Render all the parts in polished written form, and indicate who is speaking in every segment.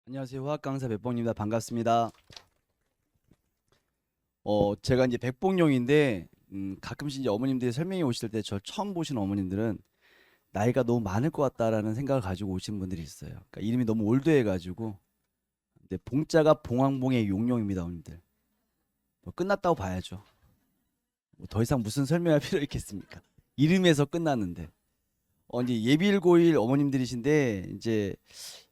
Speaker 1: 안녕하세요. 화학 강사 백봉입니다. 반갑습니다. 제가 이제 백봉용인데 가끔씩 이제 어머님들이 설명해 오실 때 저 처음 보시는 어머님들은 나이가 너무 많을 것 같다라는 생각을 가지고 오시는 분들이 있어요. 그러니까 이름이 너무 올드해 가지고 근데 봉자가 봉황봉의 용용입니다, 어머님들. 뭐 끝났다고 봐야죠. 뭐 더 이상 무슨 설명할 필요 있겠습니까? 이름에서 끝났는데. 이제 예비일고일 어머님들이신데 이제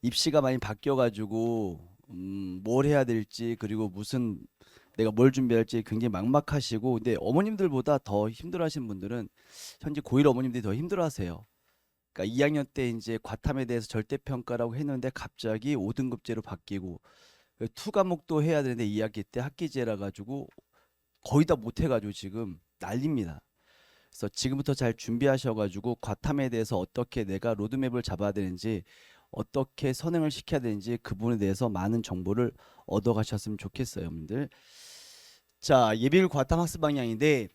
Speaker 1: 입시가 많이 바뀌어 가지고 뭘 해야 될지 그리고 무슨 내가 뭘 준비할지 굉장히 막막하시고 근데 어머님들보다 더 힘들어하시는 분들은 현재 고1 어머님들이 더 힘들어하세요. 그러니까 2학년 때 이제 과탐에 대해서 절대평가라고 했는데 갑자기 5등급제로 바뀌고 투 과목도 해야 되는데 2학기 때 학기제라 가지고 거의 다 못 해가지고 지금 난립니다. 그래서 지금부터 잘 준비하셔가지고 과탐에 대해서 어떻게 내가 로드맵을 잡아야 되는지 어떻게 선행을 시켜야 되는지 그 부분에 대해서 많은 정보를 얻어가셨으면 좋겠어요, 여러분들. 자, 예비일 과탐 학습 방향인데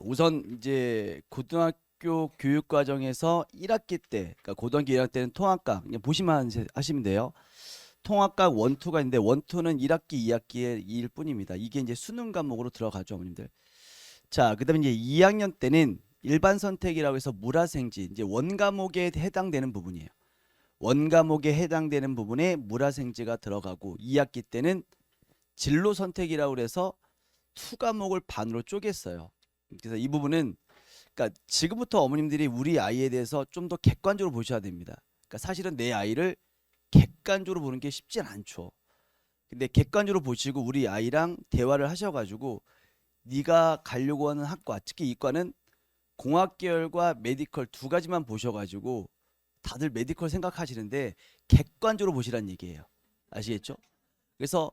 Speaker 1: 우선 이제 고등학교 교육 과정에서 1학기 때, 그러니까 고등학교 1학기 때는 통합과 그냥 보시면 하시면 돼요. 통합과 원투가 있는데 원투는 1학기, 2학기의 일 뿐입니다. 이게 이제 수능 과목으로 들어가죠, 어머님들. 자, 그다음에 이제 2학년 때는 일반 선택이라고 해서 물화생지 이제 원 과목에 해당되는 부분이에요. 원 과목에 해당되는 부분에 물화생지가 들어가고 2학기 때는 진로 선택이라고 해서 투 과목을 반으로 쪼갰어요. 그래서 이 부분은 그러니까 지금부터 어머님들이 우리 아이에 대해서 좀 더 객관적으로 보셔야 됩니다. 그러니까 사실은 내 아이를 객관적으로 보는 게 쉽진 않죠. 근데 객관적으로 보시고 우리 아이랑 대화를 하셔가지고 네가 가려고 하는 학과, 특히 이과는 공학 계열과 메디컬 두 가지만 보셔가지고 다들 메디컬 생각하시는데 객관적으로 보시란 얘기예요. 아시겠죠? 그래서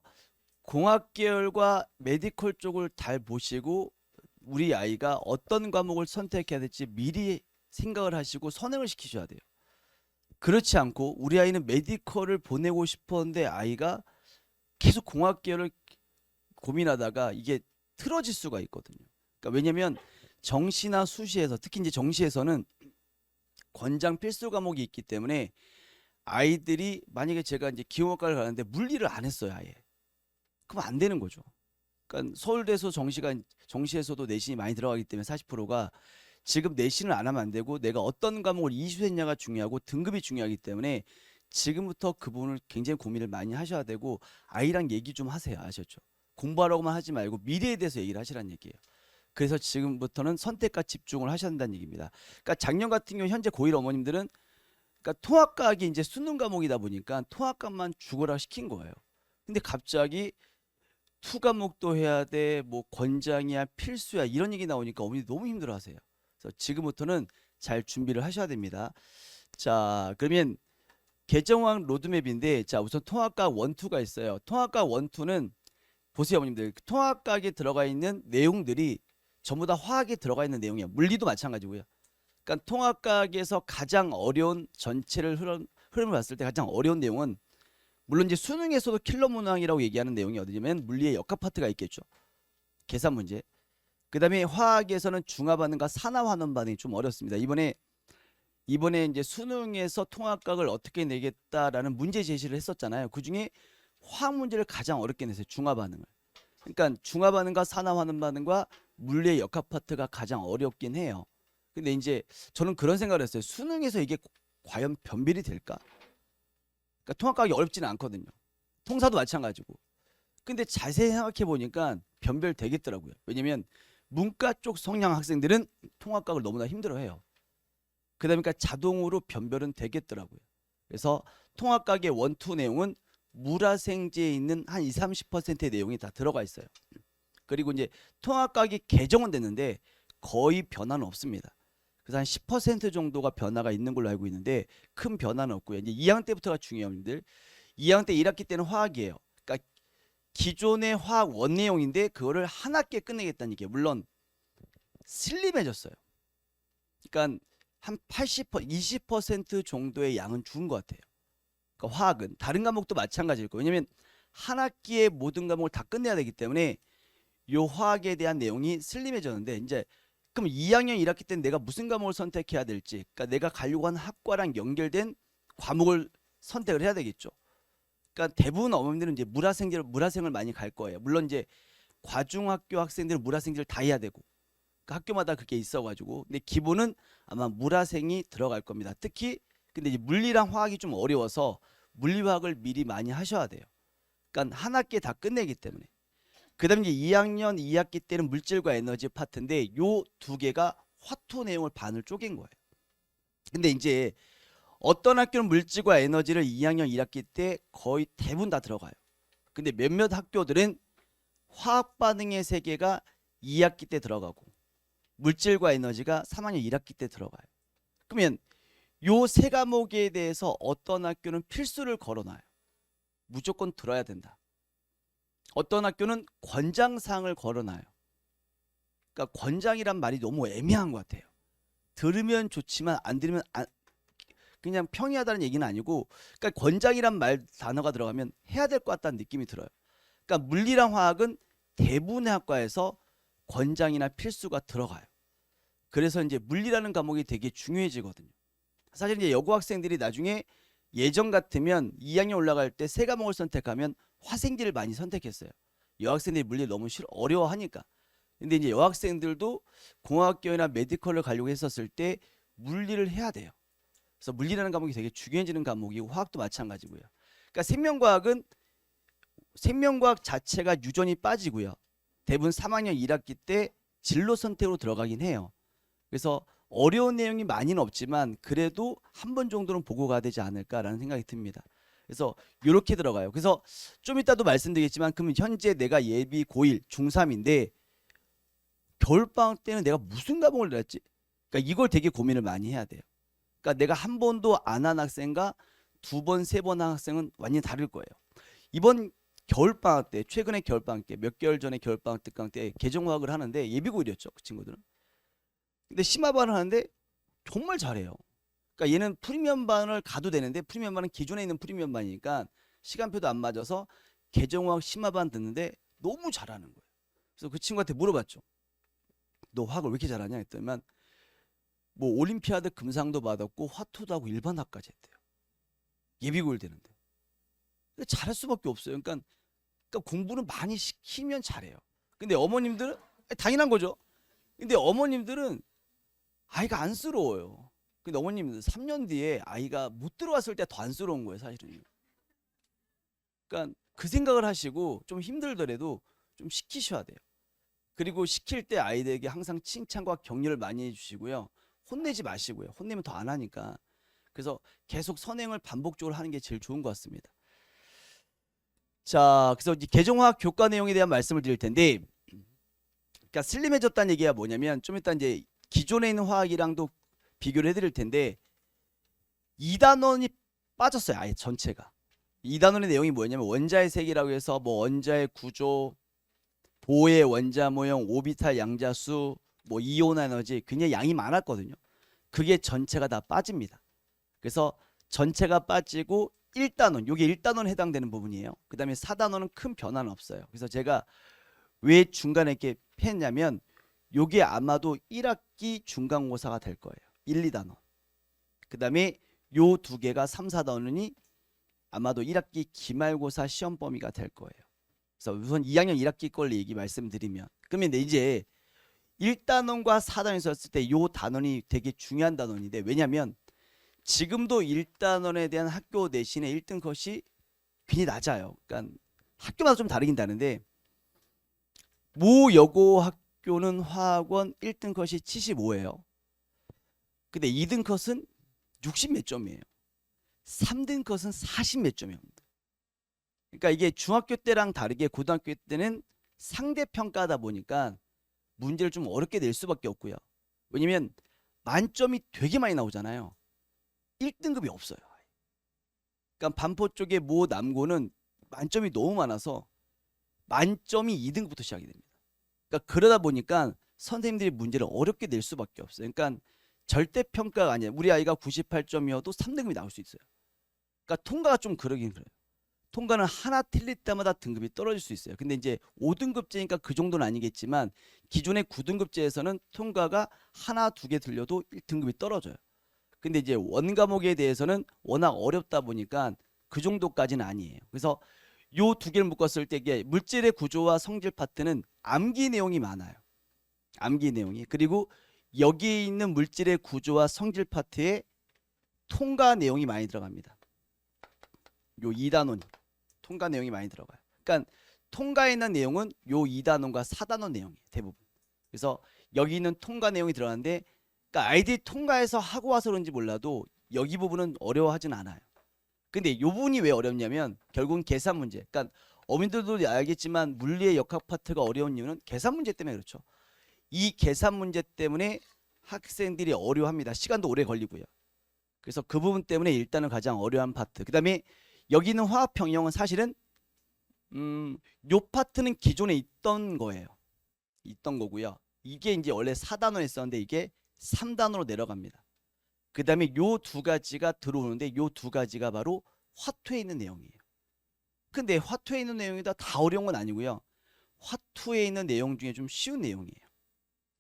Speaker 1: 공학 계열과 메디컬 쪽을 잘 보시고 우리 아이가 어떤 과목을 선택해야 될지 미리 생각을 하시고 선행을 시키셔야 돼요. 그렇지 않고 우리 아이는 메디컬을 보내고 싶었는데 아이가 계속 공학 계열을 고민하다가 이게 틀어질 수가 있거든요. 그러니까 왜냐면 정시나 수시에서 특히 이제 정시에서는 권장 필수 과목이 있기 때문에 아이들이 만약에 제가 이제 기형학과를 가는데 물리를 안 했어요 아예. 그럼 안 되는 거죠. 그러니까 서울대에서 정시에서도 내신이 많이 들어가기 때문에 40%가 지금 내신을 안 하면 안 되고 내가 어떤 과목을 이수했냐가 중요하고 등급이 중요하기 때문에 지금부터 그 부분을 굉장히 고민을 많이 하셔야 되고 아이랑 얘기 좀 하세요. 아셨죠? 공부하라고만 하지 말고 미래에 대해서 얘기를 하시라는 얘기예요. 그래서 지금부터는 선택과 집중을 하셔야 한다는 얘기입니다. 그러니까 작년 같은 경우 현재 고1 어머님들은 그러니까 통합과학이 이제 수능 과목이다 보니까 통합과만 죽어라 시킨 거예요. 근데 갑자기 투 과목도 해야 돼, 뭐 권장이야, 필수야 이런 얘기 나오니까 어머니 너무 힘들어하세요. 그래서 지금부터는 잘 준비를 하셔야 됩니다. 자, 그러면 개정왕 로드맵인데 자 우선 통합과학 원투가 있어요. 통합과학 원투는 보세요, 어머님들. 통합과학에 들어가 있는 내용들이 전부 다 화학에 들어가 있는 내용이에요. 물리도 마찬가지고요. 그러니까 통합과학에서 가장 어려운 전체를 흐름을 봤을 때 가장 어려운 내용은 물론 이제 수능에서도 킬러 문항이라고 얘기하는 내용이 어디냐면 물리의 역학 파트가 있겠죠. 계산 문제. 그다음에 화학에서는 중화 반응과 산화 환원 반응이 좀 어렵습니다. 이번에 이제 수능에서 통합각을 어떻게 내겠다라는 문제 제시를 했었잖아요. 그중에 화학 문제를 가장 어렵게 냈어요. 중화 반응을. 그러니까 중화 반응과 산화 환원 반응과 물리의 역학 파트가 가장 어렵긴 해요. 근데 이제 저는 그런 생각을 했어요. 수능에서 이게 과연 변별이 될까? 그러니까 통합각이 어렵지는 않거든요. 통사도 마찬가지고. 근데 자세히 생각해 보니까 변별 되겠더라고요. 왜냐면 문과 쪽 성향 학생들은 통합각을 너무나 힘들어해요. 그다음에 그러니까 자동으로 변별은 되겠더라고요. 그래서 통합각의 원투 내용은 물화생지에 있는 한 20, 30%의 내용이 다 들어가 있어요. 그리고 이제 통합각이 개정은 됐는데 거의 변화는 없습니다. 그래서 한 10% 정도가 변화가 있는 걸로 알고 있는데 큰 변화는 없고요. 이제 2학년 때부터가 중요해요, 여러분들. 2학년 때 1학기 때는 화학이에요. 그러니까 기존의 화학 원 내용인데 그거를 한 학기에 끝내겠다는 얘기예요. 물론 슬림해졌어요. 그러니까 한 80%, 20% 정도의 양은 줄은 것 같아요. 그러니까 화학은 다른 과목도 마찬가지일 거예요. 왜냐면 한 학기에 모든 과목을 다 끝내야 되기 때문에 요 화학에 대한 내용이 슬림해졌는데 이제 그럼 2학년 1학기 때는 내가 무슨 과목을 선택해야 될지 그러니까 내가 가려고 하는 학과랑 연결된 과목을 선택을 해야 되겠죠. 그러니까 대부분 어머님들은 이제 물화생을 많이 갈 거예요. 물론 이제 과중학교 학생들은 물화생지를 다 해야 되고 그 학교마다 그게 있어가지고 근데 기본은 아마 물화생이 들어갈 겁니다. 특히 근데 이제 물리랑 화학이 좀 어려워서 물리화학을 미리 많이 하셔야 돼요. 그러니까 한 학기에 다 끝내기 때문에. 그다음에 이제 2학년 2학기 때는 물질과 에너지 파트인데 요 두 개가 화투 내용을 반을 쪼갠 거예요. 근데 이제 어떤 학교는 물질과 에너지를 2학년 1학기 때 거의 대부분 다 들어가요. 근데 몇몇 학교들은 화학 반응의 세계가 2학기 때 들어가고 물질과 에너지가 3학년 1학기 때 들어가요. 그러면 요 세 과목에 대해서 어떤 학교는 필수를 걸어놔요. 무조건 들어야 된다. 어떤 학교는 권장사항을 걸어놔요. 그러니까 권장이란 말이 너무 애매한 것 같아요. 들으면 좋지만 안 들으면 그냥 평이하다는 얘기는 아니고 그러니까 권장이란 말 단어가 들어가면 해야 될 것 같다는 느낌이 들어요. 그러니까 물리랑 화학은 대부분의 학과에서 권장이나 필수가 들어가요. 그래서 이제 물리라는 과목이 되게 중요해지거든요. 사실 이제 여고 학생들이 나중에 예전 같으면 2학년 올라갈 때 세 과목을 선택하면 화생지를 많이 선택했어요. 여학생들이 물리를 너무 어려워하니까. 근데 이제 여학생들도 공학교나 메디컬을 가려고 했었을 때 물리를 해야 돼요. 그래서 물리라는 과목이 되게 중요해지는 과목이고 화학도 마찬가지고요. 그러니까 생명과학 자체가 유전이 빠지고요. 대부분 3학년 1학기 때 진로 선택으로 들어가긴 해요. 그래서 어려운 내용이 많이는 없지만 그래도 한 번 정도는 보고 가야 되지 않을까라는 생각이 듭니다. 그래서 이렇게 들어가요. 그래서 좀 이따도 말씀드리겠지만 그럼 현재 내가 예비 고1 중3인데 겨울방학 때는 내가 무슨 과목을 냈지? 그러니까 이걸 되게 고민을 많이 해야 돼요. 그러니까 내가 한 번도 안 한 학생과 두 번, 세 번 한 학생은 완전히 다를 거예요. 이번 겨울방학 때, 최근에 겨울방학 때, 몇 개월 전에 겨울방학 특강 때 계정화학을 하는데 예비고1이었죠. 그 친구들은. 근데 심화반을 하는데 정말 잘해요. 그러니까 얘는 프리미엄반을 가도 되는데 프리미엄반은 기존에 있는 프리미엄반이니까 시간표도 안 맞아서 계정화학 심화반 듣는데 너무 잘하는 거예요. 그래서 그 친구한테 물어봤죠. 너 화학을 왜 이렇게 잘하냐 했더니만 뭐 올림피아드 금상도 받았고 화투도 하고 일반학까지 했대요. 예비고일 되는데. 잘할 수밖에 없어요. 그러니까 공부는 많이 시키면 잘해요. 근데 어머님들은 당연한 거죠. 근데 어머님들은 아이가 안쓰러워요. 근데 어머님들 3년 뒤에 아이가 못 들어왔을 때 더 안쓰러운 거예요, 사실은. 그러니까 그 생각을 하시고 좀 힘들더라도 좀 시키셔야 돼요. 그리고 시킬 때 아이들에게 항상 칭찬과 격려를 많이 해주시고요. 혼내지 마시고요. 혼내면 더 안 하니까. 그래서 계속 선행을 반복적으로 하는 게 제일 좋은 것 같습니다. 자, 그래서 이제 계정화학 교과 내용에 대한 말씀을 드릴 텐데, 그러니까 슬림해졌다는 얘기가 뭐냐면 좀 이따 이제 기존에 있는 화학이랑도 비교를 해드릴 텐데 2단원이 빠졌어요. 아예 전체가. 2단원의 내용이 뭐냐면 원자의 세계라고 해서 뭐 원자의 구조, 보의 원자 모형, 오비탈 양자수, 뭐 이온 에너지 굉장히 양이 많았거든요. 그게 전체가 다 빠집니다. 그래서 전체가 빠지고 1단원, 이게 1단원에 해당되는 부분이에요. 그 다음에 4단원은 큰 변화는 없어요. 그래서 제가 왜 중간에 이렇게 했냐면 요게 아마도 1학기 중간고사가 될 거예요. 1, 2단원. 그 다음에 요 두 개가 3, 4단원이 아마도 1학기 기말고사 시험 범위가 될 거예요. 그래서 우선 2학년 1학기 걸 얘기 말씀드리면 그러면 이제 1단원과 4단원이 썼을 때 요 단원이 되게 중요한 단원인데 왜냐면 지금도 1단원에 대한 학교 내신의 1등 컷이 굉장히 낮아요. 그러니까 학교마다 좀 다르긴 다른데 모 여고 학교는 화학원 1등 컷이 75예요. 근데 2등 컷은 60 몇 점이에요. 3등 컷은 40 몇 점이에요. 그러니까 이게 중학교 때랑 다르게 고등학교 때는 상대평가다 보니까 문제를 좀 어렵게 낼 수밖에 없고요. 왜냐면 만점이 되게 많이 나오잖아요. 1등급이 없어요. 그러니까 반포 쪽에 모 남고는 만점이 너무 많아서 만점이 2등급부터 시작이 됩니다. 그러니까 그러다 보니까 선생님들이 문제를 어렵게 낼 수밖에 없어요. 그러니까 절대평가가 아니에요. 우리 아이가 98점이어도 3등급이 나올 수 있어요. 그러니까 통과가 좀 그러긴 그래요. 통과는 하나 틀릴 때마다 등급이 떨어질 수 있어요. 근데 이제 5등급제니까 그 정도는 아니겠지만 기존의 9등급제에서는 통과가 하나 두 개 틀려도 등급이 떨어져요. 근데 이제 원과목에 대해서는 워낙 어렵다 보니까 그 정도까지는 아니에요. 그래서 요 두 개를 묶었을 때 이게 물질의 구조와 성질 파트는 암기 내용이 많아요. 암기 내용이. 그리고 여기 있는 물질의 구조와 성질 파트에 통과 내용이 많이 들어갑니다. 요 2단원 통과 내용이 많이 들어가요. 그러니까 통과에 있는 내용은 요 2단원과 4단원 내용이에요. 대부분. 그래서 여기 있는 통과 내용이 들어가는데 그러니까 아이들이 통과해서 하고 와서 그런지 몰라도 여기 부분은 어려워하진 않아요. 근데 이 부분이 왜 어렵냐면 결국은 계산 문제. 그러니까 어민들도 알겠지만 물리의 역학 파트가 어려운 이유는 계산 문제 때문에 그렇죠. 이 계산 문제 때문에 학생들이 어려워합니다. 시간도 오래 걸리고요. 그래서 그 부분 때문에 일단은 가장 어려운 파트. 그 다음에 여기 있는 화학 평형은 사실은 요 파트는 기존에 있던 거예요. 있던 거고요. 이게 이제 원래 4단원에 있었는데 이게 3단원으로 내려갑니다. 그 다음에 요 두 가지가 들어오는데 요 두 가지가 바로 화투에 있는 내용이에요. 근데 화투에 있는 내용이 다 어려운 건 아니고요. 화투에 있는 내용 중에 좀 쉬운 내용이에요.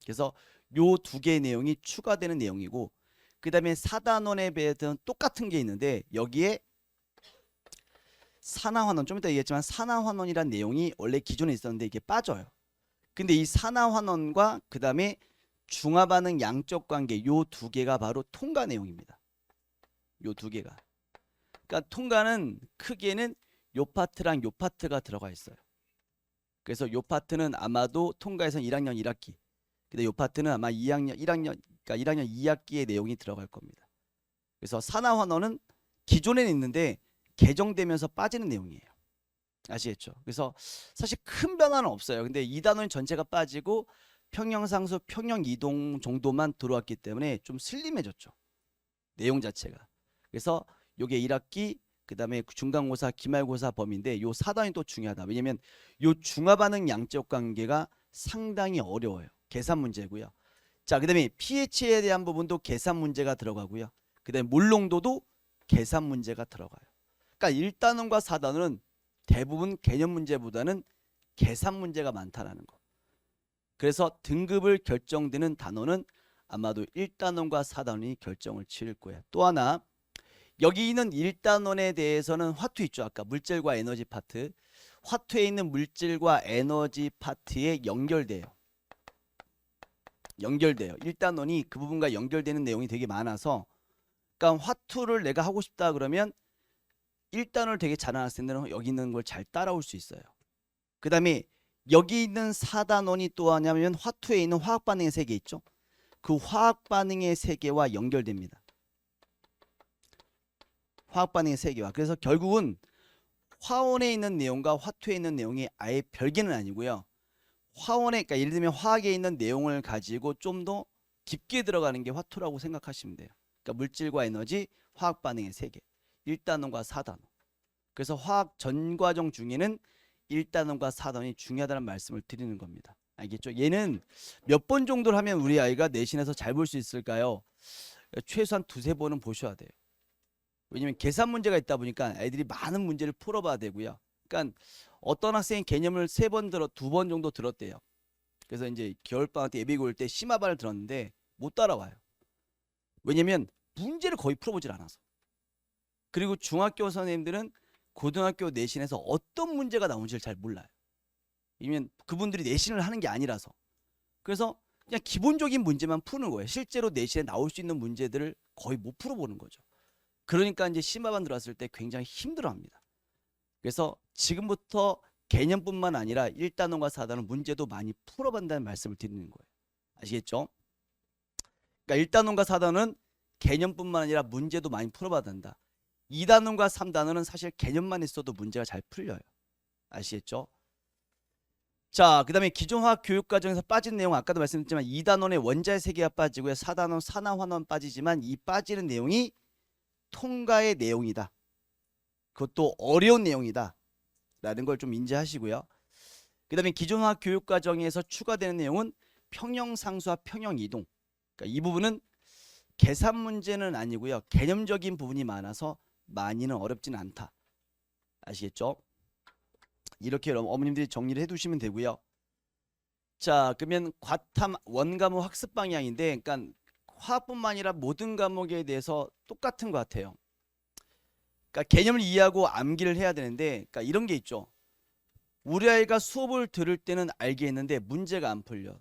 Speaker 1: 그래서 요 두 개의 내용이 추가되는 내용이고 그 다음에 4단원에 비해서는 똑같은 게 있는데 여기에 산화환원 좀 이따 얘기했지만 산화환원이란 내용이 원래 기존에 있었는데 이게 빠져요. 근데 이 산화환원과 그 다음에 중화반응 양적 관계 요 두 개가 바로 통과 내용입니다. 요 두 개가. 그러니까 통과는 크게는 요 파트랑 요 파트가 들어가 있어요. 그래서 요 파트는 아마도 통과에서 1학년 1학기. 근데 요 파트는 아마 2학년 1학년 그러니까 1학년 2학기의 내용이 들어갈 겁니다. 그래서 산화환원은 기존에는 있는데 개정되면서 빠지는 내용이에요. 아시겠죠? 그래서 사실 큰 변화는 없어요. 근데 2단원 전체가 빠지고 평형상수, 평형이동 정도만 들어왔기 때문에 좀 슬림해졌죠. 내용 자체가. 그래서 요게 1학기 그 다음에 중간고사, 기말고사 범위인데 요 4단이 또 중요하다. 왜냐면 요 중화반응 양적 관계가 상당히 어려워요. 계산 문제고요. 자, 그 다음에 pH에 대한 부분도 계산 문제가 들어가고요. 그 다음에 몰농도도 계산 문제가 들어가요. 그러니까 1단원과 4단원은 대부분 개념 문제보다는 계산 문제가 많다라는 거. 그래서 등급을 결정되는 단원은 아마도 1단원과 4단원이 결정을 지을 거예요. 또 하나 여기 있는 1단원에 대해서는 화투 있죠. 아까 물질과 에너지 파트. 화투에 있는 물질과 에너지 파트에 연결돼요. 1단원이 그 부분과 연결되는 내용이 되게 많아서 그러니까 화투를 내가 하고 싶다 그러면 1단원을 되게 잘하는 학생들은 여기 있는 걸 잘 따라올 수 있어요. 그 다음에 여기 있는 4단원이 또 하냐면 화투에 있는 화학반응의 세계 있죠. 그 화학반응의 세계와 연결됩니다. 화학반응의 세계와. 그래서 결국은 화원에 있는 내용과 화투에 있는 내용이 아예 별개는 아니고요. 화원에 그러니까 예를 들면 화학에 있는 내용을 가지고 좀 더 깊게 들어가는 게 화투라고 생각하시면 돼요. 그러니까 물질과 에너지, 화학반응의 세계. 1단원과 4단원. 그래서 화학 전과정 중에는 1단원과 4단원이 중요하다는 말씀을 드리는 겁니다. 알겠죠? 얘는 몇 번 정도를 하면 우리 아이가 내신에서 잘 볼 수 있을까요? 최소한 두세 번은 보셔야 돼요. 왜냐면 계산 문제가 있다 보니까 애들이 많은 문제를 풀어봐야 되고요. 그러니까 어떤 학생이 개념을 3번 들어 2번 정도 들었대요. 그래서 이제 겨울방학 때 예비고 올 때 심화반을 들었는데 못 따라와요. 왜냐면 문제를 거의 풀어보질 않아서. 그리고 중학교 선생님들은 고등학교 내신에서 어떤 문제가 나오는지를 잘 몰라요. 왜냐면 그분들이 내신을 하는 게 아니라서. 그래서 그냥 기본적인 문제만 푸는 거예요. 실제로 내신에 나올 수 있는 문제들을 거의 못 풀어보는 거죠. 그러니까 이제 심화반 들어왔을 때 굉장히 힘들어합니다. 그래서 지금부터 개념뿐만 아니라 1단원과 4단원 문제도 많이 풀어본다는 말씀을 드리는 거예요. 아시겠죠? 그러니까 1단원과 4단원은 개념뿐만 아니라 문제도 많이 풀어봐야 된다. 2단원과 3단원은 사실 개념만 있어도 문제가 잘 풀려요. 아시겠죠? 자, 그 다음에 기존 화학 교육과정에서 빠진 내용 아까도 말씀드렸지만 2단원의 원자의 세계가 빠지고요. 4단원 산화환원 빠지지만 이 빠지는 내용이 통과의 내용이다. 그것도 어려운 내용이다. 라는 걸 좀 인지하시고요. 그 다음에 기존 화학 교육과정에서 추가되는 내용은 평형상수와 평형이동. 그러니까 이 부분은 계산 문제는 아니고요. 개념적인 부분이 많아서 많이는 어렵지는 않다. 아시겠죠? 이렇게 어머님들이 정리를 해두시면 되고요. 자, 그러면 과탐 원과목 학습 방향인데, 그러니까 화학뿐만 아니라 모든 과목에 대해서 똑같은 것 같아요. 그러니까 개념을 이해하고 암기를 해야 되는데, 그러니까 이런 게 있죠. 우리 아이가 수업을 들을 때는 알겠는데 문제가 안 풀려.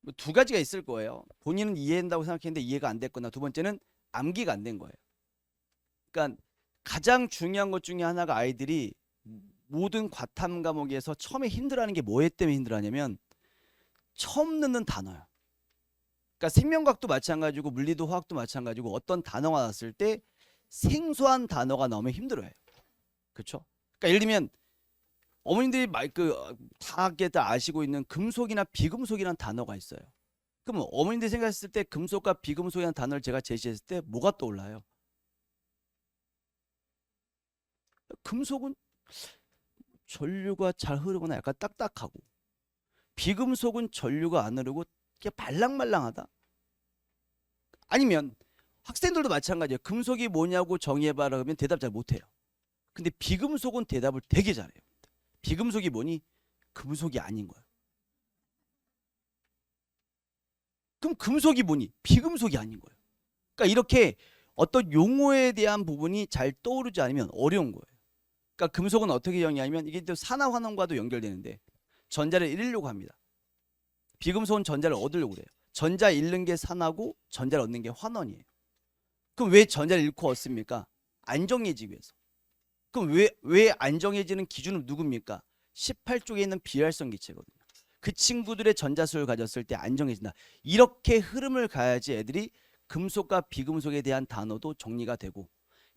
Speaker 1: 뭐두 가지가 있을 거예요. 본인은 이해한다고 생각했는데 이해가 안 됐거나, 두 번째는 암기가 안 된 거예요. 그러니까 가장 중요한 것 중에 하나가 아이들이 모든 과탐 과목에서 처음에 힘들어하는 게 뭐 때문에 힘들어하냐면 처음 듣는 단어야. 그러니까 생명과학도 마찬가지고 물리도 화학도 마찬가지고 어떤 단어가 나왔을 때 생소한 단어가 나오면 힘들어해요. 그렇죠? 그러니까 예를 들면 어머님들이 다 아시고 있는 금속이나 비금속이라는 단어가 있어요. 그럼 어머님들이 생각했을 때 금속과 비금속이라는 단어를 제가 제시했을 때 뭐가 떠올라요? 금속은 전류가 잘 흐르거나 약간 딱딱하고, 비금속은 전류가 안 흐르고 이게 말랑말랑하다. 아니면 학생들도 마찬가지예요. 금속이 뭐냐고 정의해봐라 그러면 대답 잘 못해요. 근데 비금속은 대답을 되게 잘해요. 비금속이 뭐니? 금속이 아닌 거예요. 그럼 금속이 뭐니? 비금속이 아닌 거예요. 그러니까 이렇게 어떤 용어에 대한 부분이 잘 떠오르지 않으면 어려운 거예요. 그러니까 금속은 어떻게 정의하냐면 이게 또 산화 환원과도 연결되는데 전자를 잃으려고 합니다. 비금속은 전자를 얻으려고 그래요. 전자 잃는 게 산화고 전자를 얻는 게 환원이에요. 그럼 왜 전자를 잃고 얻습니까? 안정해지기 위해서. 그럼 왜 안정해지는 기준은 누굽니까? 18쪽에 있는 비활성 기체거든요. 그 친구들의 전자수를 가졌을 때 안정해진다. 이렇게 흐름을 가야지 애들이 금속과 비금속에 대한 단어도 정리가 되고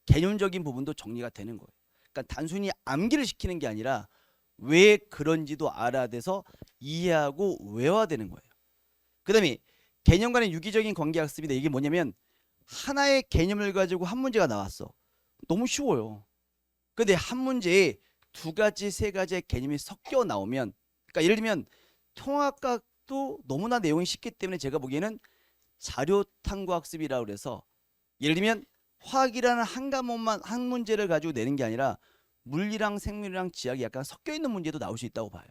Speaker 1: 개념적인 부분도 정리가 되는 거예요. 그러니까 단순히 암기를 시키는 게 아니라 왜 그런지도 알아야 돼서 이해하고 외워야 되는 거예요. 그 다음에 개념 간의 유기적인 관계학습인데 이게 뭐냐면 하나의 개념을 가지고 한 문제가 나왔어. 너무 쉬워요. 근데 한 문제에 두 가지, 세 가지의 개념이 섞여 나오면, 그러니까 예를 들면 통합과학도 너무나 내용이 쉽기 때문에 제가 보기에는 자료 탐구 학습이라고 그래서 예를 들면 화학이라는 한 과목만 한 문제를 가지고 내는 게 아니라 물리랑 생물이랑 지학이 약간 섞여 있는 문제도 나올 수 있다고 봐요.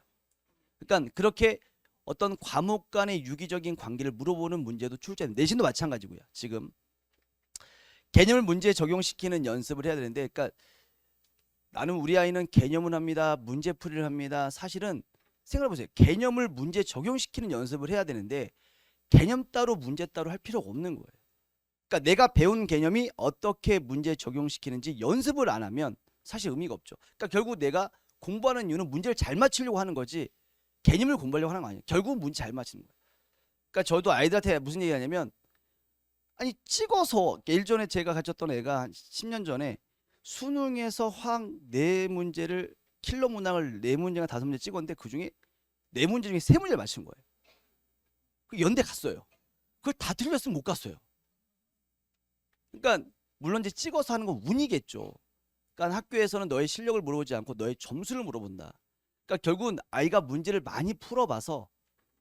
Speaker 1: 그러니까 그렇게 어떤 과목 간의 유기적인 관계를 물어보는 문제도 출제는 내신도 마찬가지고요. 지금 개념을 문제에 적용시키는 연습을 해야 되는데, 그러니까 나는 우리 아이는 개념을 합니다. 문제풀이를 합니다. 사실은 생각해보세요. 개념을 문제 적용시키는 연습을 해야 되는데 개념 따로 문제 따로 할 필요가 없는 거예요. 그러니까 내가 배운 개념이 어떻게 문제 적용시키는지 연습을 안 하면 사실 의미가 없죠. 그러니까 결국 내가 공부하는 이유는 문제를 잘 맞추려고 하는 거지 개념을 공부하려고 하는 거 아니에요. 결국은 문제 잘 맞추는 거예요. 그러니까 저도 아이들한테 무슨 얘기 하냐면 아니 찍어서 일전에 제가 가르쳤던 애가 한 10년 전에 수능에서 화학 네 문제를 킬러 문항을 네 문제가 다섯 문제 찍었는데 그중에 네 문제 중에 세 문제를 맞춘 거예요. 그 연대 갔어요. 그걸 다 틀렸으면 못 갔어요. 그러니까 물론 이제 찍어서 하는 건 운이겠죠. 그러니까 학교에서는 너의 실력을 물어보지 않고 너의 점수를 물어본다. 그러니까 결국은 아이가 문제를 많이 풀어봐서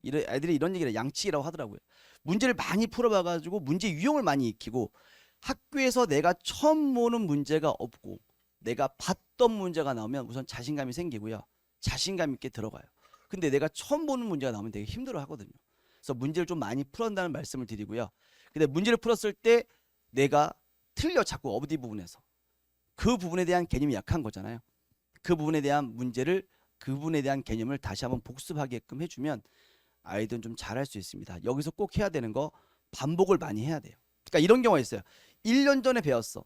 Speaker 1: 애들이 이런 얘기를 양치기라고 하더라고요. 문제를 많이 풀어봐가지고 문제 유형을 많이 익히고 학교에서 내가 처음 보는 문제가 없고 내가 봤던 문제가 나오면 우선 자신감이 생기고요. 자신감 있게 들어가요. 근데 내가 처음 보는 문제가 나오면 되게 힘들어 하거든요. 그래서 문제를 좀 많이 풀었다는 말씀을 드리고요. 근데 문제를 풀었을 때 내가 틀려 자꾸 어디 부분에서 그 부분에 대한 개념이 약한 거잖아요. 그 부분에 대한 문제를 그 부분에 대한 개념을 다시 한번 복습하게끔 해주면 아이들은 좀 잘할 수 있습니다. 여기서 꼭 해야 되는 거 반복을 많이 해야 돼요. 그러니까 이런 경우가 있어요. 1년 전에 배웠어.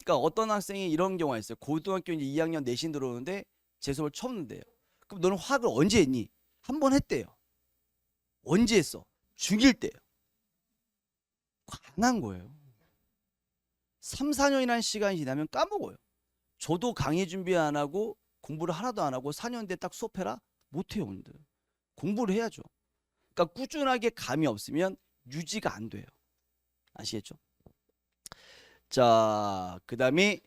Speaker 1: 그러니까 어떤 학생이 이런 경우가 있어요. 고등학교 이제 2학년 내신 들어오는데 제 수업을 처음 듣는데요. 그럼 너는 화학을 언제 했니? 한 번 했대요. 언제 했어? 중1 때요. 강한 거예요. 3, 4년이라는 시간이 지나면 까먹어요. 저도 강의 준비 안 하고 공부를 하나도 안 하고 4년 뒤에 딱 수업해라? 못해요. 근데 공부를 해야죠. 그러니까 꾸준하게 감이 없으면 유지가 안 돼요. 아시겠죠? 자, 그 다음에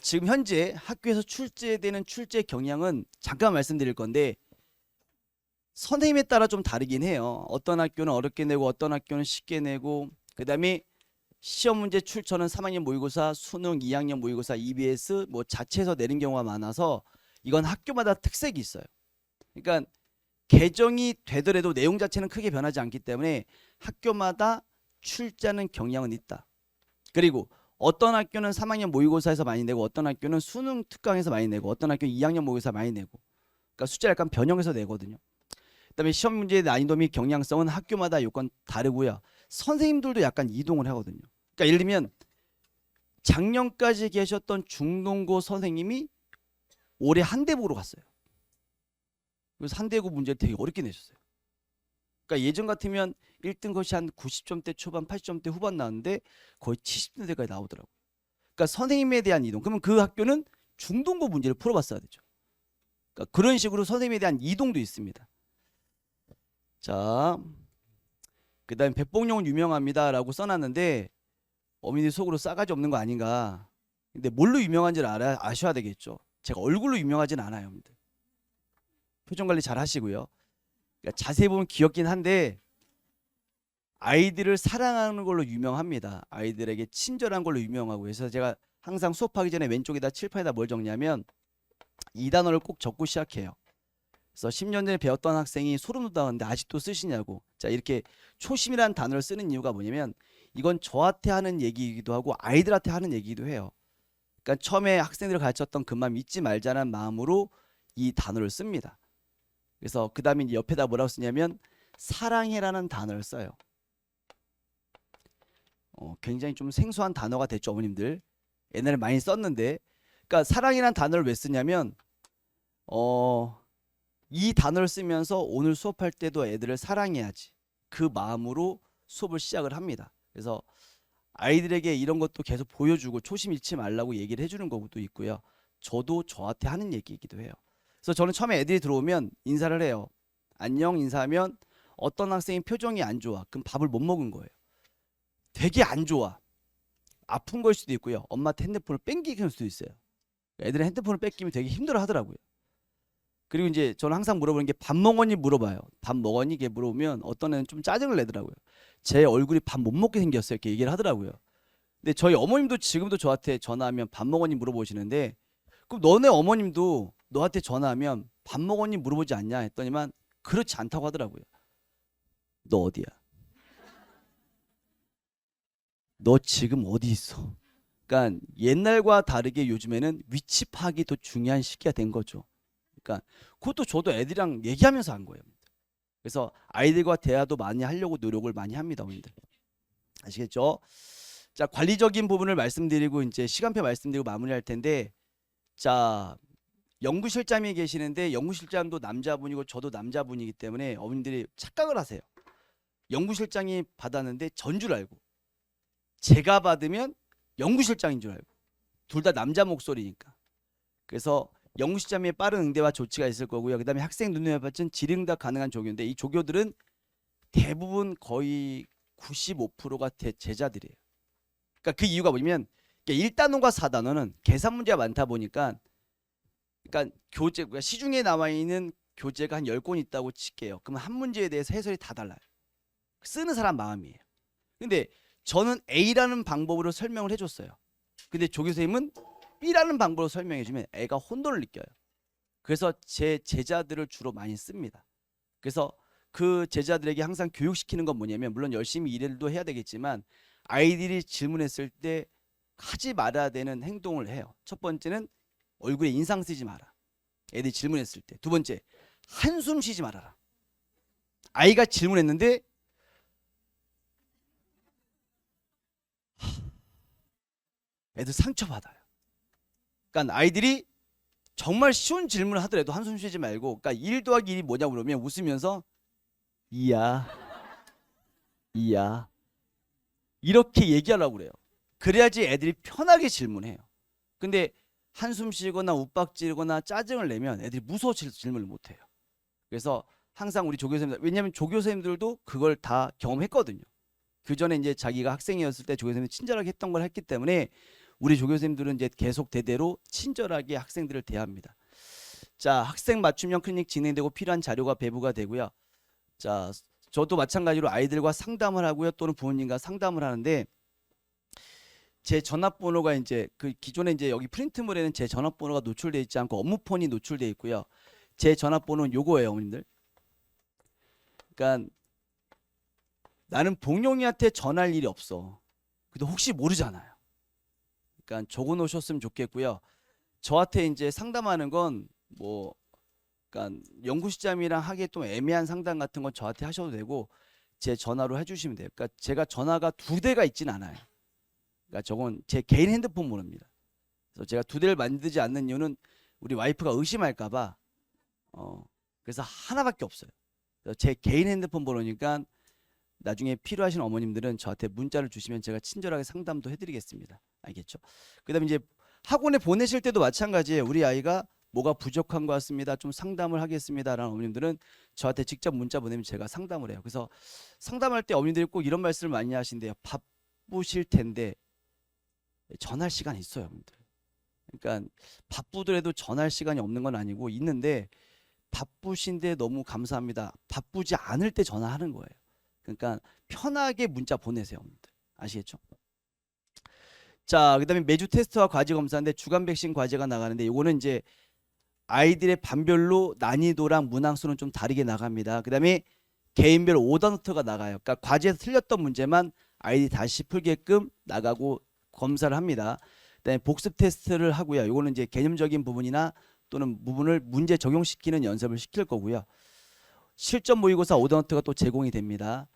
Speaker 1: 지금 현재 학교에서 출제되는 출제 경향은 잠깐 말씀드릴 건데 선생님에 따라 좀 다르긴 해요. 어떤 학교는 어렵게 내고 어떤 학교는 쉽게 내고, 그 다음에 시험 문제 출처는 3학년 모의고사, 수능 2학년 모의고사, EBS 뭐 자체에서 내는 경우가 많아서 이건 학교마다 특색이 있어요. 그러니까 개정이 되더라도 내용 자체는 크게 변하지 않기 때문에 학교마다 출제하는 경향은 있다. 그리고 어떤 학교는 3학년 모의고사에서 많이 내고 어떤 학교는 수능 특강에서 많이 내고 어떤 학교는 2학년 모의고사 많이 내고 그러니까 숫자를 약간 변형해서 내거든요. 그다음에 시험 문제의 난이도 및 경량성은 학교마다 요건 다르고요. 선생님들도 약간 이동을 하거든요. 그러니까 예를 들면 작년까지 계셨던 중동고 선생님이 올해 한대보로 갔어요. 그래서 한대고 문제를 되게 어렵게 내셨어요. 그러니까 예전 같으면 1등 것이 한 90점대 초반, 80점대 후반 나왔는데 거의 70점대까지 나오더라고요. 그러니까 선생님에 대한 이동. 그러면 그 학교는 중동고 문제를 풀어봤어야 되죠. 그러니까 그런 식으로 선생님에 대한 이동도 있습니다. 자, 그다음 백봉용은 유명합니다라고 써놨는데 어머니들 속으로 싸가지 없는 거 아닌가. 근데 뭘로 유명한지를 아셔야 되겠죠. 제가 얼굴로 유명하진 않아요, 여러분들. 표정 관리 잘 하시고요. 그러니까 자세히 보면 귀엽긴 한데 아이들을 사랑하는 걸로 유명합니다. 아이들에게 친절한 걸로 유명하고 그래서 제가 항상 수업하기 전에 왼쪽에다 칠판에다 뭘 적냐면 이 단어를 꼭 적고 시작해요. 그래서 10년 전에 배웠던 학생이 소름 돋았는데 아직도 쓰시냐고. 자, 이렇게 초심이라는 단어를 쓰는 이유가 뭐냐면 이건 저한테 하는 얘기이기도 하고 아이들한테 하는 얘기이기도 해요. 그러니까 처음에 학생들을 가르쳤던 그 마음 잊지 말자는 마음으로 이 단어를 씁니다. 그래서 그 다음에 옆에다 뭐라고 쓰냐면 사랑해라는 단어를 써요. 굉장히 좀 생소한 단어가 됐죠, 어머님들. 옛날에 많이 썼는데 그러니까 사랑이라는 단어를 왜 쓰냐면 이 단어를 쓰면서 오늘 수업할 때도 애들을 사랑해야지 그 마음으로 수업을 시작을 합니다. 그래서 아이들에게 이런 것도 계속 보여주고 초심 잃지 말라고 얘기를 해주는 것도 있고요. 저도 저한테 하는 얘기이기도 해요. 그래서 저는 처음에 애들이 들어오면 인사를 해요. 안녕 인사하면 어떤 학생이 표정이 안 좋아. 그럼 밥을 못 먹은 거예요. 되게 안 좋아. 아픈 걸 수도 있고요. 엄마한테 핸드폰을 뺏기는 수도 있어요. 애들은 핸드폰을 뺏기면 되게 힘들어 하더라고요. 그리고 이제 저는 항상 물어보는 게 밥 먹었니 물어봐요. 밥 먹었니? 이게 물어보면 어떤 애는 좀 짜증을 내더라고요. 제 얼굴이 밥 못 먹게 생겼어요. 이렇게 얘기를 하더라고요. 근데 저희 어머님도 지금도 저한테 전화하면 밥 먹었니 물어보시는데 그럼 너네 어머님도 너한테 전화하면 밥 먹었니 물어보지 않냐 했더니만 그렇지 않다고 하더라고요. 너 어디야? 너 지금 어디 있어? 그러니까 옛날과 다르게 요즘에는 위치 파악이 더 중요한 시기가 된 거죠. 그러니까 그것도 저도 애들이랑 얘기하면서 한 거예요. 그래서 아이들과 대화도 많이 하려고 노력을 많이 합니다, 어머님들. 아시겠죠? 자, 관리적인 부분을 말씀드리고 이제 시간표 말씀드리고 마무리할 텐데, 자, 연구실장이 계시는데 연구실장도 남자분이고 저도 남자분이기 때문에 어머님들이 착각을 하세요. 연구실장이 받았는데 전 줄 알고, 제가 받으면 연구실장인 줄 알고, 둘 다 남자 목소리니까. 그래서 연구실장의 빠른 응대와 조치가 있을 거고요. 그 다음에 학생 눈에 받친 질응답 가능한 조교인데 이 조교들은 대부분 거의 95%가 제자들이에요. 그러니까 그 이유가 뭐냐면 1단원과 4단원은 계산 문제가 많다 보니까 그러니까 교재, 그러니까 시중에 나와 있는 교재가 한 10권 있다고 칠게요. 그러면 한 문제에 대해서 해설이 다 달라요. 쓰는 사람 마음이에요. 근데 저는 A라는 방법으로 설명을 해줬어요. 근데 조교선생님은 B라는 방법으로 설명해주면 애가 혼돈을 느껴요. 그래서 제 제자들을 주로 많이 씁니다. 그래서 그 제자들에게 항상 교육시키는 건 뭐냐면 물론 열심히 일도 해야 되겠지만 아이들이 질문했을 때 하지 말아야 되는 행동을 해요. 첫 번째는 얼굴에 인상 쓰지 마라. 애들이 질문했을 때. 두 번째, 한숨 쉬지 말아라. 아이가 질문했는데 애들 상처받아요. 그러니까 아이들이 정말 쉬운 질문을 하더라도 한숨 쉬지 말고 그러니까 1 더하기 1이 뭐냐고 그러면 웃으면서 이야 이렇게 얘기하려고 그래요. 그래야지 애들이 편하게 질문해요. 근데 한숨 쉬거나 욱박지르거나 짜증을 내면 애들이 무서워서 질문을 못해요. 그래서 항상 우리 조교선생님들, 왜냐하면 조교선생님들도 그걸 다 경험했거든요. 그 전에 이제 자기가 학생이었을 때 조교선생님이 친절하게 했던 걸 했기 때문에 우리 조교선생님들은 이제 계속 대대로 친절하게 학생들을 대합니다. 자, 학생 맞춤형 클리닉 진행되고 필요한 자료가 배부가 되고요. 자, 저도 마찬가지로 아이들과 상담을 하고요. 또는 부모님과 상담을 하는데 제 전화번호가 이제 그 기존에 이제 여기 프린트물에는 제 전화번호가 노출되어 있지 않고 업무폰이 노출되어 있고요. 제 전화번호는 요거예요, 어머님들. 그러니까 나는 봉용이한테 전할 일이 없어. 근데 혹시 모르잖아요. 그러니까 적어 놓으셨으면 좋겠고요. 저한테 이제 상담하는 건 뭐 그러니까 연구 시점이랑 하기에 좀 애매한 상담 같은 건 저한테 하셔도 되고 제 전화로 해주시면 돼요. 그러니까 제가 전화가 두 대가 있진 않아요. 그러니까 저건 제 개인 핸드폰 번호입니다. 그래서 제가 두 대를 만들지 않는 이유는 우리 와이프가 의심할까봐 그래서 하나밖에 없어요. 그래서 제 개인 핸드폰 번호니까 나중에 필요하신 어머님들은 저한테 문자를 주시면 제가 친절하게 상담도 해드리겠습니다. 알겠죠? 그다음에 이제 학원에 보내실 때도 마찬가지예요. 우리 아이가 뭐가 부족한 것 같습니다. 좀 상담을 하겠습니다라는 어머님들은 저한테 직접 문자 보내면 제가 상담을 해요. 그래서 상담할 때 어머님들이 꼭 이런 말씀을 많이 하신대요. 바쁘실 텐데 전할 시간이 있어요, 어머님들. 그러니까 바쁘더라도 전할 시간이 없는 건 아니고 있는데 바쁘신데 너무 감사합니다. 바쁘지 않을 때 전화하는 거예요. 그러니까 편하게 문자 보내세요, 어머님들. 아시겠죠? 자, 그다음에 매주 테스트와 과제 검사인데 주간 백신 과제가 나가는데 요거는 이제 아이들의 반별로 난이도랑 문항수는 좀 다르게 나갑니다. 그다음에 개인별 오더노트가 나가요. 그러니까 과제에서 틀렸던 문제만 아이들이 다시 풀게끔 나가고 검사를 합니다. 그다음에 복습 테스트를 하고요. 요거는 이제 개념적인 부분이나 또는 부분을 문제 적용시키는 연습을 시킬 거고요. 실전 모의고사 오답노트가 또 제공이 됩니다.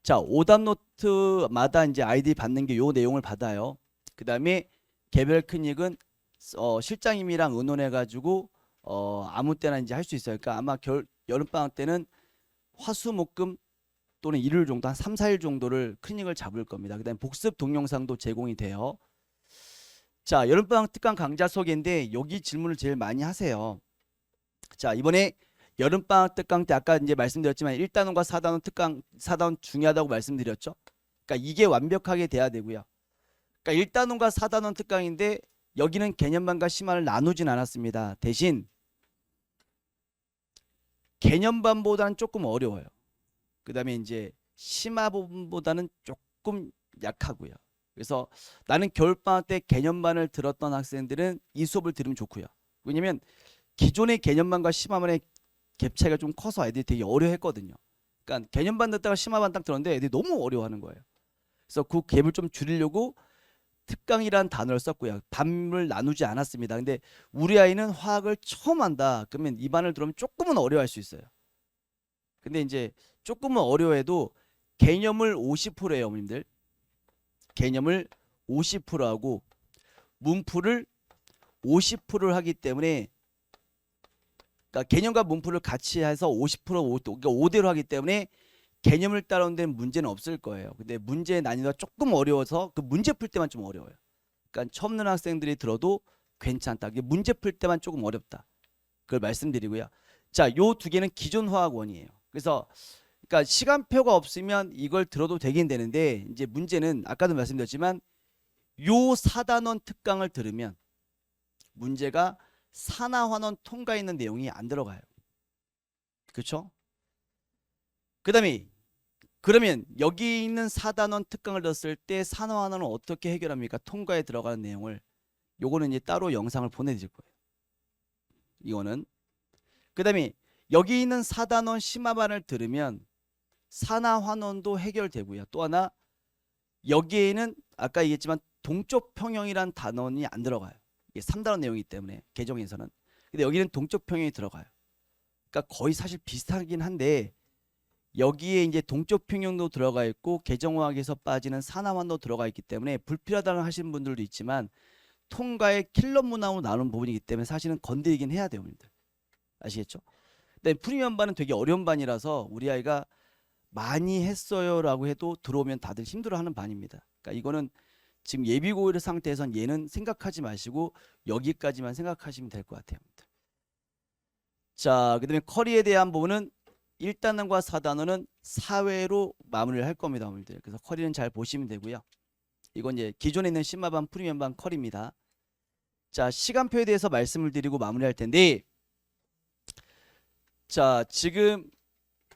Speaker 1: 자, 오답노트마다 이제 아이들이 받는 게 요 내용을 받아요. 그 다음에 개별 클닉은 실장님이랑 의논해가지고 아무 때나 이제 할 수 있어요. 그러니까 아마 여름방학 때는 화수목금 또는 일요일 정도 한 3, 4일 정도를 클닉을 잡을 겁니다. 그 다음에 복습 동영상도 제공이 돼요. 자, 여름방학 특강 강좌 소개인데 여기 질문을 제일 많이 하세요. 자, 이번에 여름방학 특강 때 아까 이제 말씀드렸지만 1단원과 4단원 특강 4단원 중요하다고 말씀드렸죠. 그러니까 이게 완벽하게 돼야 되고요. 그러니까 1단원과 4단원 특강인데 여기는 개념반과 심화를 나누진 않았습니다. 대신 개념반보다는 조금 어려워요. 그 다음에 이제 심화반보다는 조금 약하고요. 그래서 나는 겨울방학 때 개념반을 들었던 학생들은 이 수업을 들으면 좋고요. 왜냐면 기존의 개념반과 심화반의 갭 차이가 좀 커서 애들이 되게 어려워했거든요. 그러니까 개념반 듣다가 심화반 딱 들었는데 애들이 너무 어려워하는 거예요. 그래서 그 갭을 좀 줄이려고 특강이란 단어를 썼고요. 반을 나누지 않았습니다. 근데 우리 아이는 화학을 처음 한다. 그러면 이 반을 들으면 조금은 어려워할 수 있어요. 근데 이제 조금은 어려워해도 개념을 50%예요, 어머님들. 개념을 50%하고 문풀을 50%를 하기 때문에 그러니까 개념과 문풀을 같이 해서 50% 그러니까 5대로 하기 때문에 개념을 따라온 데는 문제는 없을 거예요. 근데 문제의 난이도가 조금 어려워서 그 문제 풀 때만 좀 어려워요. 그러니까 처음 듣는 학생들이 들어도 괜찮다. 문제 풀 때만 조금 어렵다. 그걸 말씀드리고요. 자, 요 두 개는 기존 화학원이에요. 그래서 그러니까 시간표가 없으면 이걸 들어도 되긴 되는데 이제 문제는 아까도 말씀드렸지만 요 4단원 특강을 들으면 문제가 산하환원 통과에 있는 내용이 안 들어가요. 그렇죠? 그다음에 그러면 여기 있는 4단원 특강을 들었을 때 산하환원을 어떻게 해결합니까? 통과에 들어가는 내용을 요거는 이제 따로 영상을 보내드릴 거예요. 이거는 그다음에 여기 있는 4단원 심화반을 들으면 산하환원도 해결되고요. 또 하나 여기에는 아까 얘기했지만 동쪽 평형이란 단원이 안 들어가요. 이게 3단원 내용이기 때문에 개정에서는. 근데 여기는 동쪽 평형이 들어가요. 그러니까 거의 사실 비슷하긴 한데 여기에 이제 동쪽 평형도 들어가 있고 개정화학에서 빠지는 산화환도 들어가 있기 때문에 불필요하다고 하시는 분들도 있지만 통과의 킬러 문항으로 나눈 부분이기 때문에 사실은 건드리긴 해야 돼요, 여러분들. 아시겠죠? 근데 프리미엄 반은 되게 어려운 반이라서 우리 아이가 많이 했어요라고 해도 들어오면 다들 힘들어하는 반입니다. 그러니까 이거는 지금 예비고일 상태에선 얘는 생각하지 마시고 여기까지만 생각하시면 될 것 같아요. 자, 그 다음에 커리에 대한 부분은 1단원과 4단원은 사회로 마무리를 할 겁니다, 어머님들. 그래서 커리는 잘 보시면 되고요. 이건 이제 기존에 있는 심화반, 프리미엄반 커리입니다. 자, 시간표에 대해서 말씀을 드리고 마무리할 텐데, 자, 지금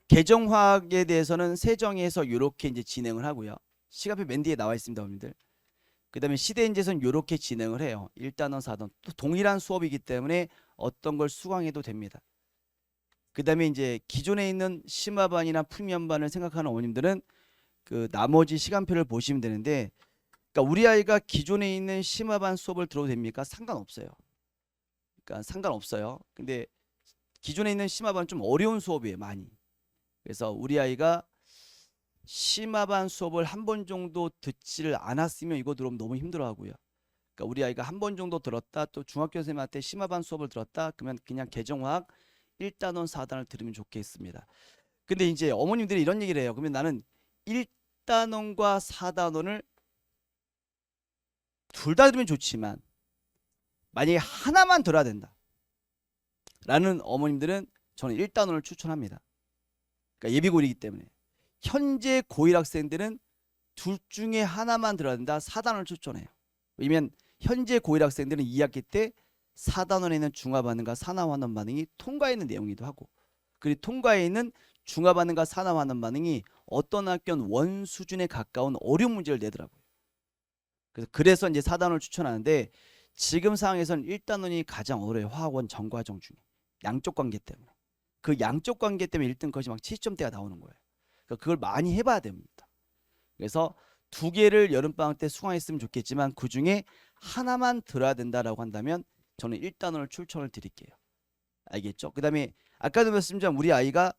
Speaker 1: 개정화학에 대해서는 세정에서 이렇게 이제 진행을 하고요. 시간표 맨 뒤에 나와 있습니다, 어머님들. 그 다음에 시대인재선 이렇게 진행을 해요. 1단원, 4단원. 또 동일한 수업이기 때문에 어떤 걸 수강해도 됩니다. 그 다음에 이제 기존에 있는 심화반이나 프리미엄반을 생각하는 어머님들은 그 나머지 시간표를 보시면 되는데 그러니까 우리 아이가 기존에 있는 심화반 수업을 들어도 됩니까? 상관없어요. 그러니까 상관없어요. 근데 기존에 있는 심화반 좀 어려운 수업이에요, 많이. 그래서 우리 아이가 심화반 수업을 한 번 정도 듣지를 않았으면 이거 들어오면 너무 힘들어하고요. 그러니까 우리 아이가 한 번 정도 들었다, 또 중학교 선생님한테 심화반 수업을 들었다, 그러면 그냥 개정화학 1단원 4단을 들으면 좋겠습니다. 근데 이제 어머님들이 이런 얘기를 해요. 그러면 나는 1단원과 4단원을 둘 다 들으면 좋지만 만약에 하나만 들어야 된다 라는 어머님들은 저는 1단원을 추천합니다. 그러니까 예비고일이기 때문에. 현재 고1 학생들은 둘 중에 하나만 들어야 된다, 4단원을 추천해요. 왜냐면 현재 고1 학생들은 2학기 때 4단원에 있는 중화반응과 산화환원 반응이 통과해 있는 내용이기도 하고, 그리고 통과해 있는 중화반응과 산화환원 반응이 어떤 학교는 원 수준에 가까운 어려운 문제를 내더라고요. 그래서 이제 4단원을 추천하는데, 지금 상황에서는 1단원이 가장 어려워요. 화학원 전과정 중에. 양쪽 관계 때문에. 그 양쪽 관계 때문에 1등 컷이 막 70점대가 나오는 거예요. 그러니까 그걸 많이 해봐야 됩니다. 그래서 두 개를 여름방학 때 수강했으면 좋겠지만 그 중에 하나만 들어야 된다라고 한다면 저는 1단원을 추천을 드릴게요. 알겠죠? 그 다음에 아까도 말씀드린 우리 아이가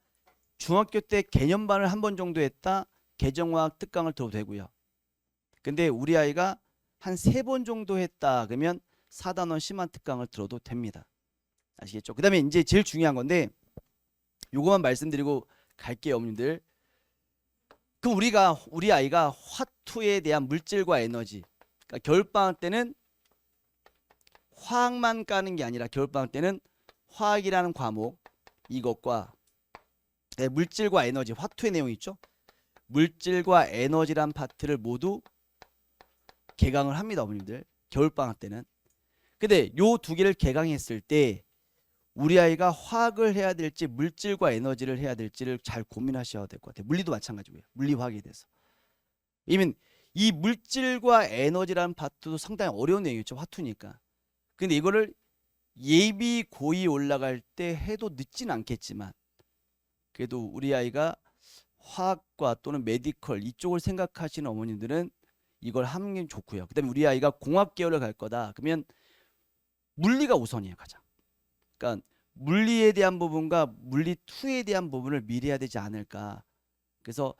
Speaker 1: 중학교 때 개념반을 한 번 정도 했다, 개정화학 특강을 들어도 되고요. 근데 우리 아이가 한 3번 정도 했다 그러면 4단원 심한 특강을 들어도 됩니다. 아시겠죠? 그 다음에 이제 제일 중요한 건데 요거만 말씀드리고 갈게요, 어머님들. 그럼 우리 아이가 화투에 대한 물질과 에너지, 그러니까 겨울방학 때는 화학만 까는 게 아니라 겨울방학 때는 화학이라는 과목 이것과 물질과 에너지, 화투의 내용이 있죠. 물질과 에너지란 파트를 모두 개강을 합니다, 어머님들. 겨울방학 때는. 근데 요 두 개를 개강했을 때 우리 아이가 화학을 해야 될지 물질과 에너지를 해야 될지를 잘 고민하셔야 될 것 같아요. 물리도 마찬가지고요. 물리화학에 대해서. 이면 이 물질과 에너지라는 파트도 상당히 어려운 내용이죠. 화투니까. 근데 이거를 예비 고이 올라갈 때 해도 늦진 않겠지만 그래도 우리 아이가 화학과 또는 메디컬 이쪽을 생각하시는 어머님들은 이걸 하는 게 좋고요. 그 다음에 우리 아이가 공학 계열을 갈 거다. 그러면 물리가 우선이에요, 가장. 그러니까 물리에 대한 부분과 물리 2에 대한 부분을 미리 해야 되지 않을까. 그래서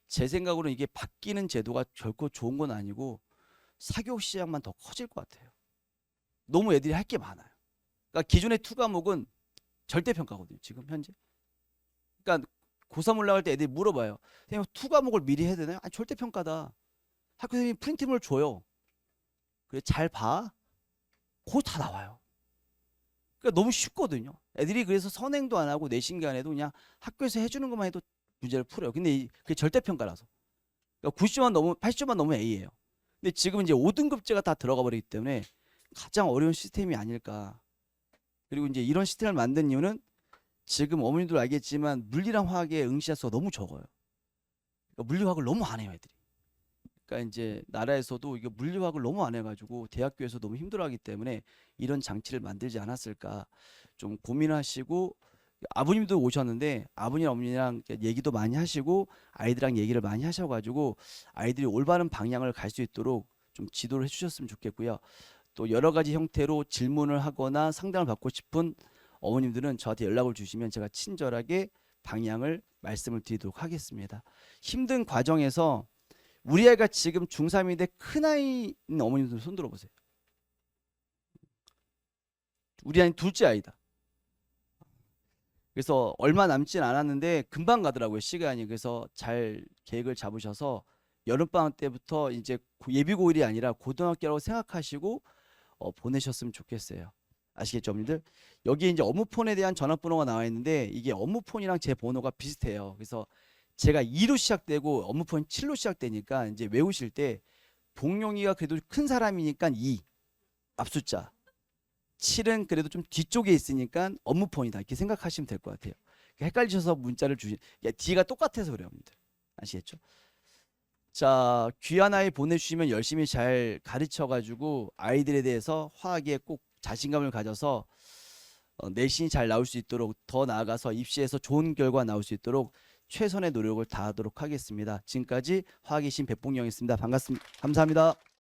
Speaker 1: 제 생각으로는 이게 바뀌는 제도가 결코 좋은 건 아니고 사교육 시장만 더 커질 것 같아요. 너무 애들이 할 게 많아요. 그러니까 기존의 2 과목은 절대평가거든요, 지금 현재. 그러니까 고3 올라갈 때 애들이 물어봐요. 선생님 2 과목을 미리 해야 되나요? 아니, 절대평가다. 학교 선생님이 프린트물을 줘요. 그래, 잘 봐. 그거 다 나와요. 그러니까 너무 쉽거든요. 애들이 그래서 선행도 안 하고 내신 기간에도 그냥 학교에서 해주는 것만 해도 문제를 풀어요. 근데 그게 절대평가라서. 그러니까 90점만 넘으면 80점만 넘으면 A예요. 근데 지금 이제 5등급제가 다 들어가 버리기 때문에 가장 어려운 시스템이 아닐까. 그리고 이제 이런 시스템을 만든 이유는 지금 어머님들 알겠지만 물리랑 화학의 응시자 수가 너무 적어요. 그러니까 물리화학을 너무 안 해요, 애들이. 그러니까 이제 나라에서도 이게 물리화학을 너무 안 해가지고 대학교에서 너무 힘들어하기 때문에 이런 장치를 만들지 않았을까 좀 고민하시고, 아버님도 오셨는데 아버님 어머니랑 얘기도 많이 하시고 아이들랑 얘기를 많이 하셔가지고 아이들이 올바른 방향을 갈 수 있도록 좀 지도를 해주셨으면 좋겠고요. 또 여러 가지 형태로 질문을 하거나 상담을 받고 싶은 어머님들은 저한테 연락을 주시면 제가 친절하게 방향을 말씀을 드리도록 하겠습니다. 힘든 과정에서 우리 아이가 지금 중3인데 큰아이인 어머님들 손 들어보세요. 우리 아이는 둘째 아이다. 그래서 얼마 남진 않았는데 금방 가더라고요, 시간이. 그래서 잘 계획을 잡으셔서 여름방학 때부터 이제 예비 고1이 아니라 고등학교라고 생각하시고 보내셨으면 좋겠어요. 아시겠죠, 어머님들? 여기 이제 업무폰에 대한 전화번호가 나와 있는데 이게 업무폰이랑 제 번호가 비슷해요. 그래서 제가 2로 시작되고 업무폰 7로 시작되니까 이제 외우실 때 복룡이가 그래도 큰 사람이니까 2 앞숫자, 7은 그래도 좀 뒤쪽에 있으니까 업무폰이다 이렇게 생각하시면 될 것 같아요. 헷갈리셔서 문자를 D가 똑같아서 그래요, 여러분들. 아시겠죠? 자, 귀한 아이 보내주시면 열심히 잘 가르쳐가지고 아이들에 대해서 화학에 꼭 자신감을 가져서 내신이 잘 나올 수 있도록, 더 나아가서 입시에서 좋은 결과 나올 수 있도록 최선의 노력을 다하도록 하겠습니다. 지금까지 화학의 신 백봉영이었습니다. 반갑습니다. 감사합니다.